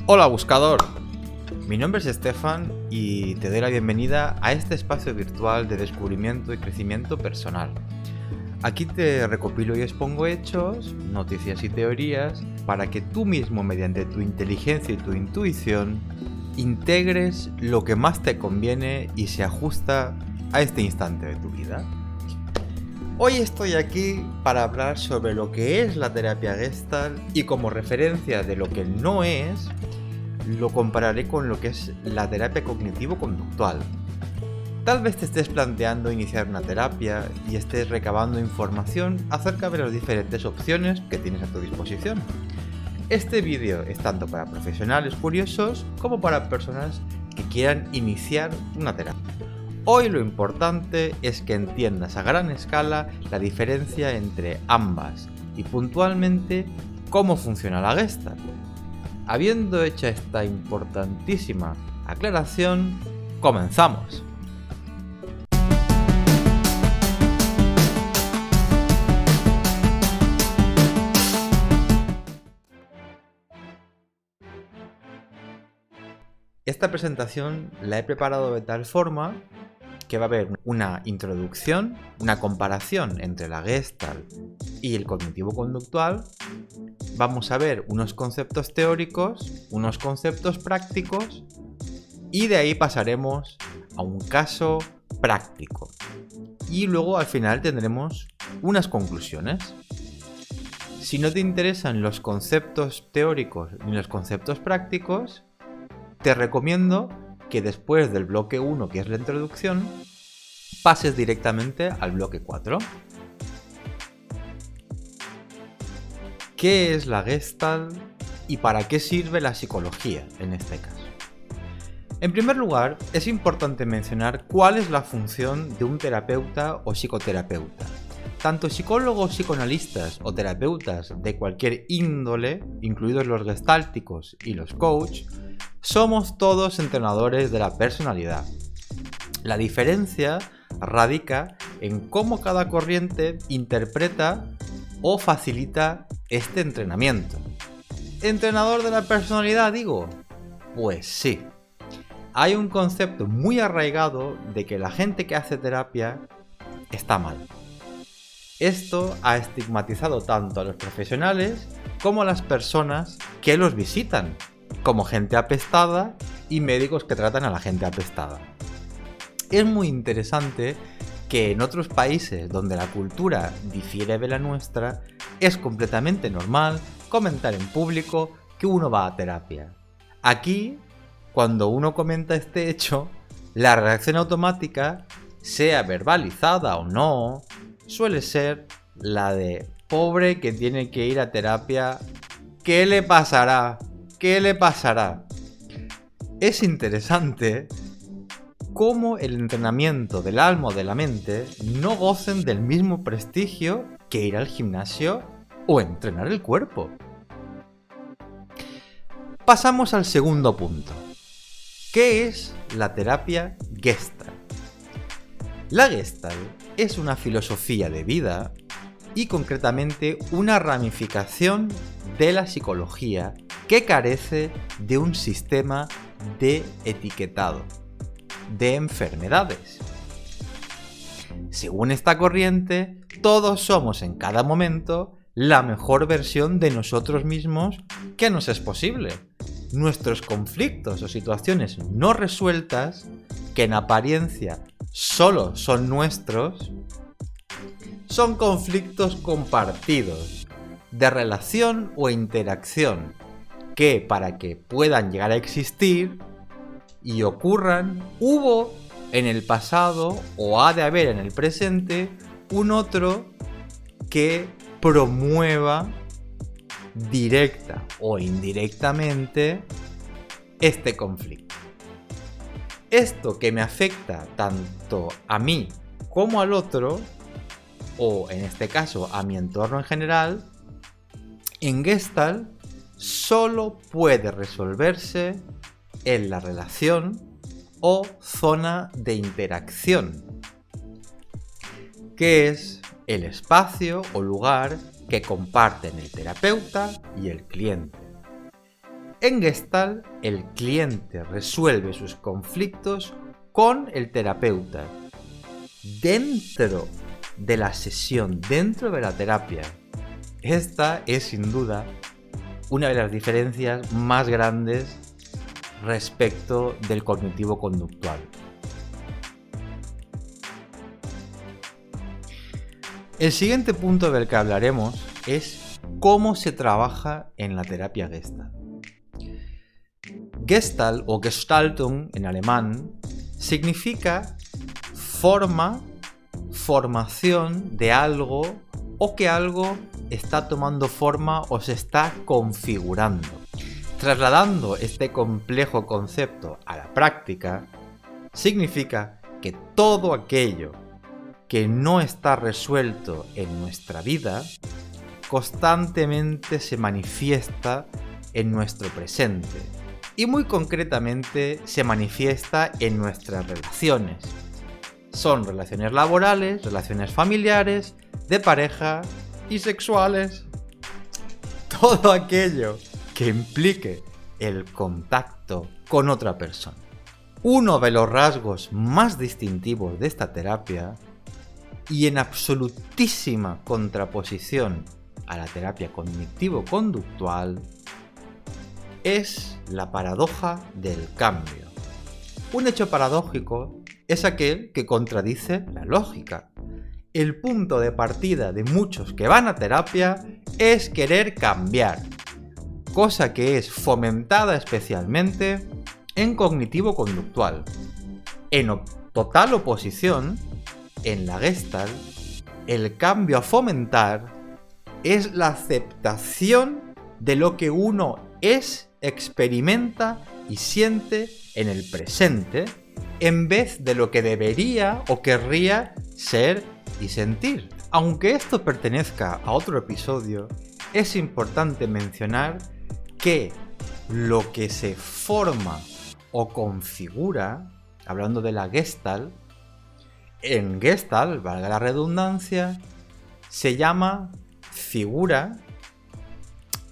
Hola buscador, mi nombre es Estefan y te doy la bienvenida a este espacio virtual de descubrimiento y crecimiento personal. Aquí te recopilo y expongo hechos, noticias y teorías para que tú mismo mediante tu inteligencia y tu intuición integres lo que más te conviene y se ajusta a este instante de tu vida. Hoy estoy aquí para hablar sobre lo que es la terapia Gestalt y como referencia de lo que no es, lo compararé con lo que es la terapia cognitivo-conductual. Tal vez te estés planteando iniciar una terapia y estés recabando información acerca de las diferentes opciones que tienes a tu disposición. Este vídeo es tanto para profesionales curiosos como para personas que quieran iniciar una terapia. Hoy lo importante es que entiendas a gran escala la diferencia entre ambas y puntualmente cómo funciona la Gestalt. Habiendo hecho esta importantísima aclaración, comenzamos. Esta presentación la he preparado de tal forma que va a haber una introducción, una comparación entre la Gestalt y el cognitivo-conductual. Vamos a ver unos conceptos teóricos, unos conceptos prácticos y de ahí pasaremos a un caso práctico. Y luego al final tendremos unas conclusiones. Si no te interesan los conceptos teóricos ni los conceptos prácticos, te recomiendo que después del bloque 1, que es la introducción, pases directamente al bloque 4. ¿Qué es la Gestalt y para qué sirve la psicología en este caso? En primer lugar, es importante mencionar cuál es la función de un terapeuta o psicoterapeuta. Tanto psicólogos, psicoanalistas o terapeutas de cualquier índole, incluidos los gestálticos y los coach, somos todos entrenadores de la personalidad. La diferencia radica en cómo cada corriente interpreta o facilita este entrenamiento. ¿Entrenador de la personalidad, digo? Pues sí. Hay un concepto muy arraigado de que la gente que hace terapia está mal. Esto ha estigmatizado tanto a los profesionales como a las personas que los visitan, como gente apestada y médicos que tratan a la gente apestada. Es muy interesante que en otros países donde la cultura difiere de la nuestra, es completamente normal comentar en público que uno va a terapia. Aquí, cuando uno comenta este hecho, la reacción automática, sea verbalizada o no, suele ser la de pobre que tiene que ir a terapia, ¿qué le pasará? ¿Qué le pasará? Es interesante cómo el entrenamiento del alma o de la mente no gocen del mismo prestigio que ir al gimnasio o entrenar el cuerpo. Pasamos al segundo punto. ¿Qué es la terapia Gestalt? La Gestalt es una filosofía de vida y concretamente una ramificación de la psicología que carece de un sistema de etiquetado de enfermedades. Según esta corriente, todos somos en cada momento la mejor versión de nosotros mismos que nos es posible. Nuestros conflictos o situaciones no resueltas, que en apariencia solo son nuestros, son conflictos compartidos, de relación o interacción, que para que puedan llegar a existir y ocurran, hubo en el pasado o ha de haber en el presente un otro que promueva directa o indirectamente este conflicto. Esto que me afecta tanto a mí como al otro, o en este caso a mi entorno en general, en Gestalt solo puede resolverse en la relación o zona de interacción, que es el espacio o lugar que comparten el terapeuta y el cliente. En Gestalt, el cliente resuelve sus conflictos con el terapeuta, dentro de la sesión, dentro de la terapia. Esta es sin duda una de las diferencias más grandes respecto del cognitivo conductual. El siguiente punto del que hablaremos es cómo se trabaja en la terapia Gestalt. Gestalt o Gestaltung en alemán significa formación de algo o que algo está tomando forma o se está configurando. Trasladando este complejo concepto a la práctica, significa que todo aquello que no está resuelto en nuestra vida constantemente se manifiesta en nuestro presente y muy concretamente se manifiesta en nuestras relaciones. Son relaciones laborales, relaciones familiares, de pareja y sexuales. Todo aquello que implique el contacto con otra persona. Uno de los rasgos más distintivos de esta terapia, y en absolutísima contraposición a la terapia cognitivo-conductual, es la paradoja del cambio. Un hecho paradójico es aquel que contradice la lógica. El punto de partida de muchos que van a terapia es querer cambiar, cosa que es fomentada especialmente en cognitivo-conductual. En total oposición, en la Gestalt, el cambio a fomentar es la aceptación de lo que uno es, experimenta y siente en el presente, en vez de lo que debería o querría ser y sentir. Aunque esto pertenezca a otro episodio, es importante mencionar que lo que se forma o configura, hablando de la Gestalt, en Gestalt, valga la redundancia, se llama figura,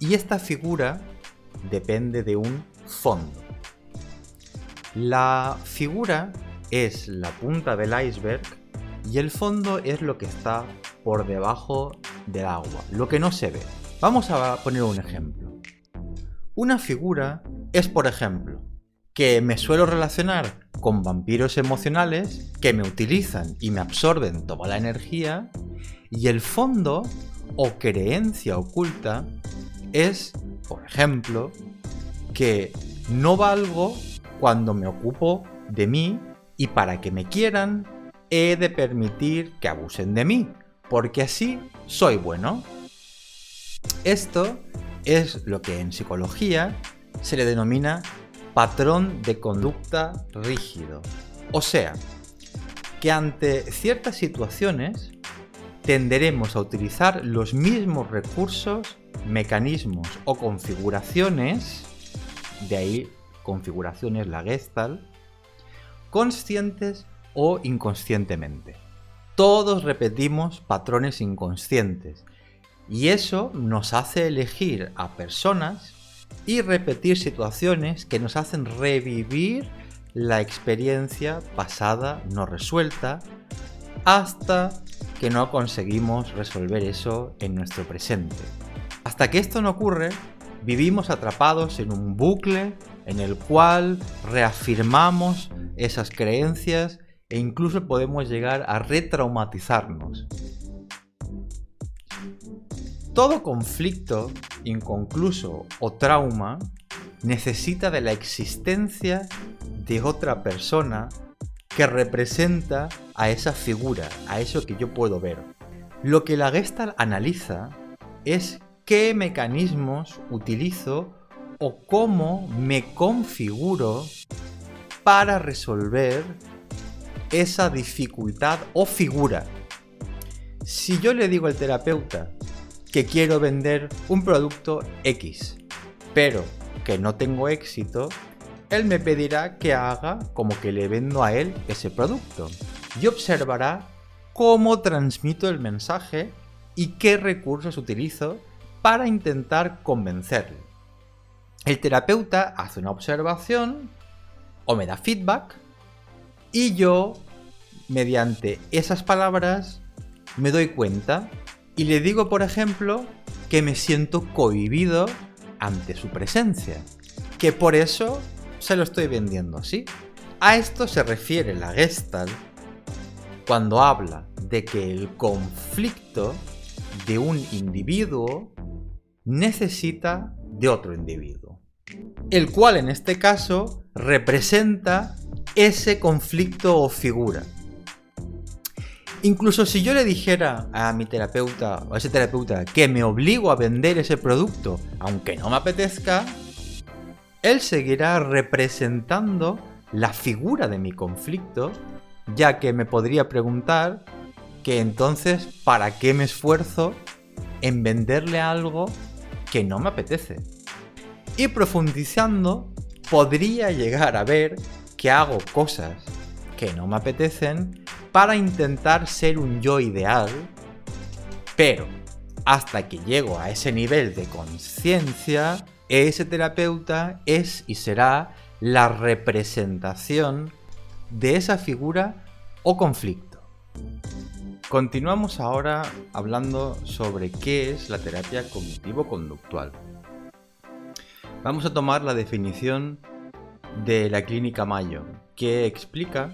y esta figura depende de un fondo. La figura es la punta del iceberg y el fondo es lo que está por debajo del agua, lo que no se ve. Vamos a poner un ejemplo. Una figura es, por ejemplo, que me suelo relacionar con vampiros emocionales que me utilizan y me absorben toda la energía, y el fondo o creencia oculta es, por ejemplo, que no valgo cuando me ocupo de mí y para que me quieran he de permitir que abusen de mí, porque así soy bueno. Esto es lo que en psicología se le denomina patrón de conducta rígido. O sea, que ante ciertas situaciones tenderemos a utilizar los mismos recursos, mecanismos o configuraciones, de ahí configuraciones la Gestalt, conscientes o inconscientemente. Todos repetimos patrones inconscientes y eso nos hace elegir a personas y repetir situaciones que nos hacen revivir la experiencia pasada no resuelta hasta que no conseguimos resolver eso en nuestro presente. Hasta que esto no ocurre, vivimos atrapados en un bucle en el cual reafirmamos esas creencias e incluso podemos llegar a retraumatizarnos. Todo conflicto inconcluso o trauma necesita de la existencia de otra persona que representa a esa figura, a eso que yo puedo ver. Lo que la Gestalt analiza es qué mecanismos utilizo o cómo me configuro para resolver esa dificultad o figura. Si yo le digo al terapeuta que quiero vender un producto X, pero que no tengo éxito, él me pedirá que haga como que le vendo a él ese producto y observará cómo transmito el mensaje y qué recursos utilizo para intentar convencerle. El terapeuta hace una observación o me da feedback y yo, mediante esas palabras, me doy cuenta y le digo, por ejemplo, que me siento cohibido ante su presencia, que por eso se lo estoy vendiendo así. A esto se refiere la Gestalt cuando habla de que el conflicto de un individuo necesita de otro individuo, el cual en este caso representa ese conflicto o figura. Incluso si yo le dijera a mi terapeuta o a ese terapeuta que me obligo a vender ese producto, aunque no me apetezca, él seguirá representando la figura de mi conflicto, ya que me podría preguntar que entonces, ¿para qué me esfuerzo en venderle algo que no me apetece? Y profundizando, podría llegar a ver que hago cosas que no me apetecen para intentar ser un yo ideal, pero hasta que llego a ese nivel de conciencia, ese terapeuta es y será la representación de esa figura o conflicto. Continuamos ahora hablando sobre qué es la terapia cognitivo-conductual. Vamos a tomar la definición de la Clínica Mayo, que explica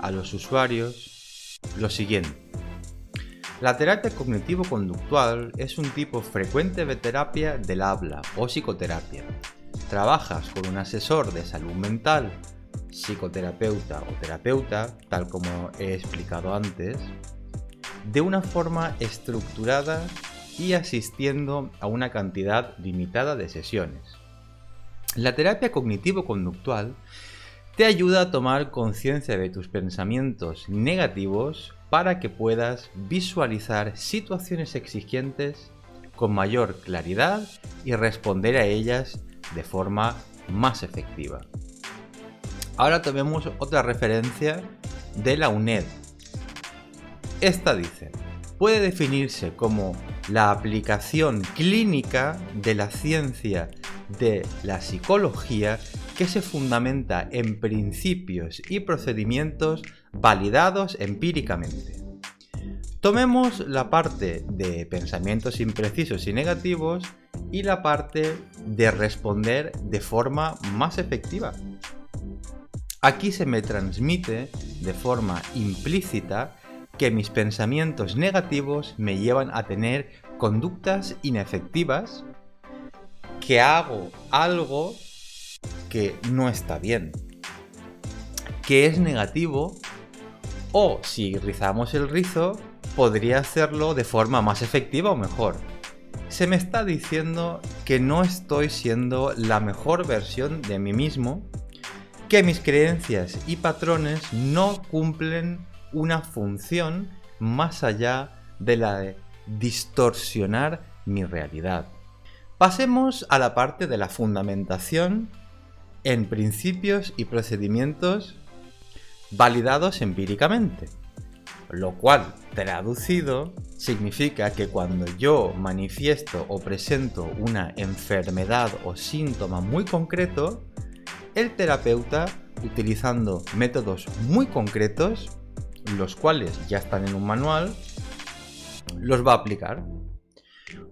a los usuarios lo siguiente. La terapia cognitivo-conductual es un tipo frecuente de terapia del habla o psicoterapia. Trabajas con un asesor de salud mental, psicoterapeuta o terapeuta, tal como he explicado antes, de una forma estructurada y asistiendo a una cantidad limitada de sesiones. La terapia cognitivo-conductual te ayuda a tomar conciencia de tus pensamientos negativos para que puedas visualizar situaciones exigentes con mayor claridad y responder a ellas de forma más efectiva. Ahora tomemos otra referencia de la UNED. Esta dice: puede definirse como la aplicación clínica de la ciencia de la psicología que se fundamenta en principios y procedimientos validados empíricamente. Tomemos la parte de pensamientos imprecisos y negativos y la parte de responder de forma más efectiva. Aquí se me transmite de forma implícita que mis pensamientos negativos me llevan a tener conductas inefectivas, que hago algo que no está bien, que es negativo, o si rizamos el rizo, podría hacerlo de forma más efectiva o mejor. Se me está diciendo que no estoy siendo la mejor versión de mí mismo, que mis creencias y patrones no cumplen una función más allá de la de distorsionar mi realidad. Pasemos a la parte de la fundamentación en principios y procedimientos validados empíricamente, lo cual, traducido, significa que cuando yo manifiesto o presento una enfermedad o síntoma muy concreto, el terapeuta, utilizando métodos muy concretos, los cuales ya están en un manual, los va a aplicar.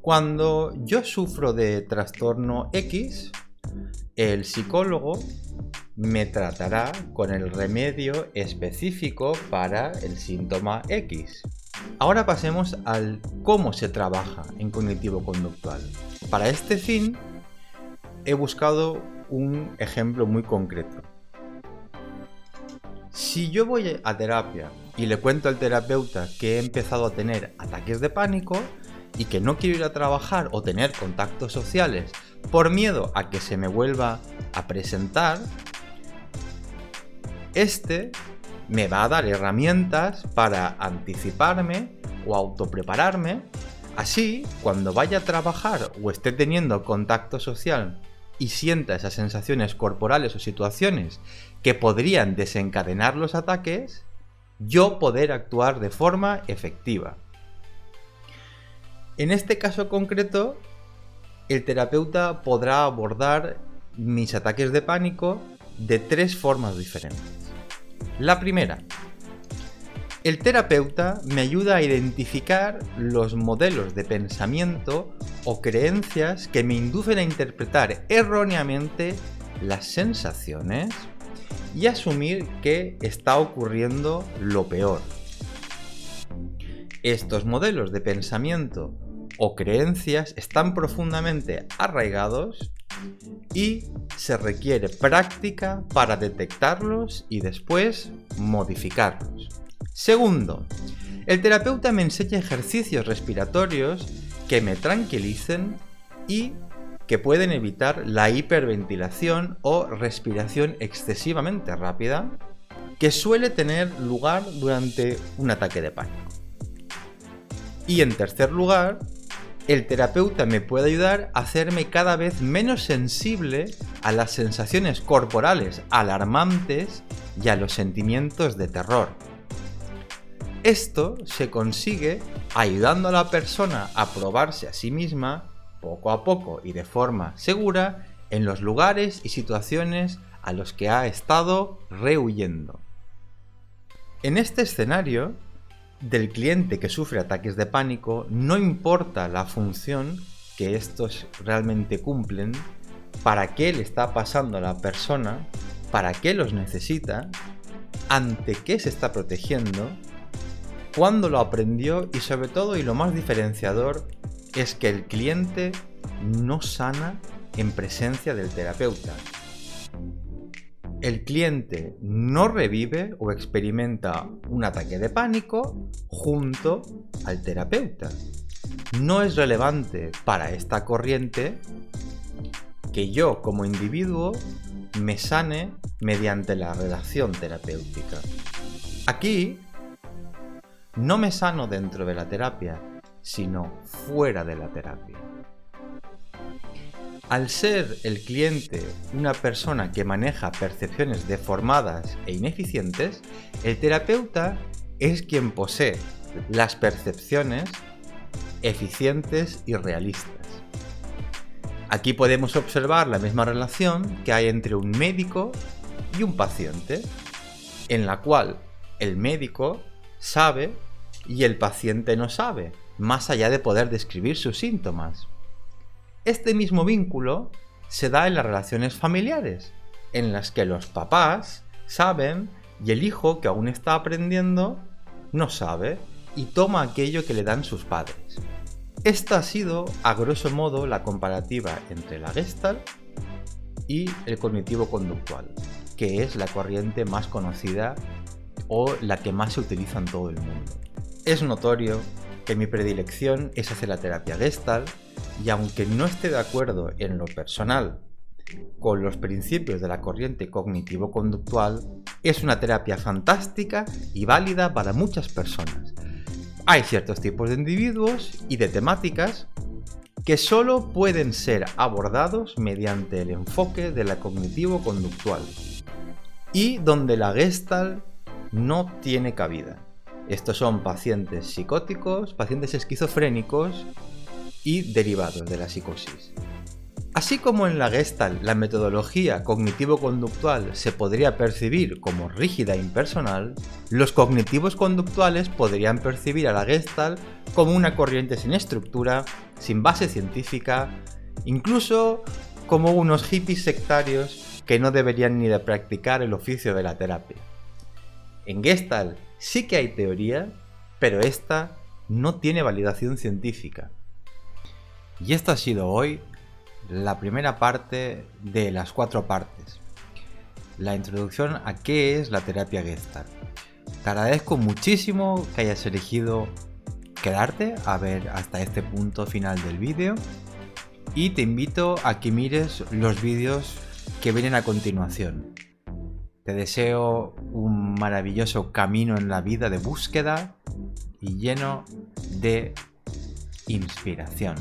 Cuando yo sufro de trastorno X, el psicólogo me tratará con el remedio específico para el síntoma X. Ahora pasemos al cómo se trabaja en cognitivo-conductual. Para este fin, he buscado un ejemplo muy concreto. Si yo voy a terapia y le cuento al terapeuta que he empezado a tener ataques de pánico y que no quiero ir a trabajar o tener contactos sociales por miedo a que se me vuelva a presentar, este me va a dar herramientas para anticiparme o autoprepararme. Así, cuando vaya a trabajar o esté teniendo contacto social y sienta esas sensaciones corporales o situaciones que podrían desencadenar los ataques, yo poder actuar de forma efectiva. En este caso concreto, el terapeuta podrá abordar mis ataques de pánico de 3 formas diferentes. La primera, el terapeuta me ayuda a identificar los modelos de pensamiento o creencias que me inducen a interpretar erróneamente las sensaciones y asumir que está ocurriendo lo peor. Estos modelos de pensamiento o creencias están profundamente arraigados y se requiere práctica para detectarlos y después modificarlos. Segundo, el terapeuta me enseña ejercicios respiratorios que me tranquilicen y que pueden evitar la hiperventilación o respiración excesivamente rápida que suele tener lugar durante un ataque de pánico. Y en tercer lugar, el terapeuta me puede ayudar a hacerme cada vez menos sensible a las sensaciones corporales alarmantes y a los sentimientos de terror. Esto se consigue ayudando a la persona a probarse a sí misma poco a poco y de forma segura en los lugares y situaciones a los que ha estado rehuyendo. En este escenario, del cliente que sufre ataques de pánico, no importa la función que estos realmente cumplen, para qué le está pasando a la persona, para qué los necesita, ante qué se está protegiendo, cuándo lo aprendió y sobre todo, y lo más diferenciador, es que el cliente no sana en presencia del terapeuta. El cliente no revive o experimenta un ataque de pánico junto al terapeuta. No es relevante para esta corriente que yo como individuo me sane mediante la relación terapéutica. Aquí no me sano dentro de la terapia, sino fuera de la terapia. Al ser el cliente una persona que maneja percepciones deformadas e ineficientes, el terapeuta es quien posee las percepciones eficientes y realistas. Aquí podemos observar la misma relación que hay entre un médico y un paciente, en la cual el médico sabe y el paciente no sabe, más allá de poder describir sus síntomas. Este mismo vínculo se da en las relaciones familiares, en las que los papás saben y el hijo que aún está aprendiendo no sabe y toma aquello que le dan sus padres. Esta ha sido, a grosso modo, la comparativa entre la Gestalt y el cognitivo-conductual, que es la corriente más conocida o la que más se utiliza en todo el mundo. Es notorio que mi predilección es hacer la terapia Gestalt, y aunque no esté de acuerdo en lo personal con los principios de la corriente cognitivo-conductual, es una terapia fantástica y válida para muchas personas. Hay ciertos tipos de individuos y de temáticas que solo pueden ser abordados mediante el enfoque de la cognitivo-conductual y donde la Gestalt no tiene cabida. Estos son pacientes psicóticos, pacientes esquizofrénicos y derivados de la psicosis. Así como en la Gestalt la metodología cognitivo-conductual se podría percibir como rígida e impersonal, los cognitivos conductuales podrían percibir a la Gestalt como una corriente sin estructura, sin base científica, incluso como unos hippies sectarios que no deberían ni de practicar el oficio de la terapia. En Gestalt sí que hay teoría, pero esta no tiene validación científica. Y esta ha sido hoy la primera parte de las 4 partes. La introducción a qué es la terapia Gestalt. Te agradezco muchísimo que hayas elegido quedarte a ver hasta este punto final del vídeo y te invito a que mires los vídeos que vienen a continuación. Te deseo un maravilloso camino en la vida de búsqueda y lleno de inspiración.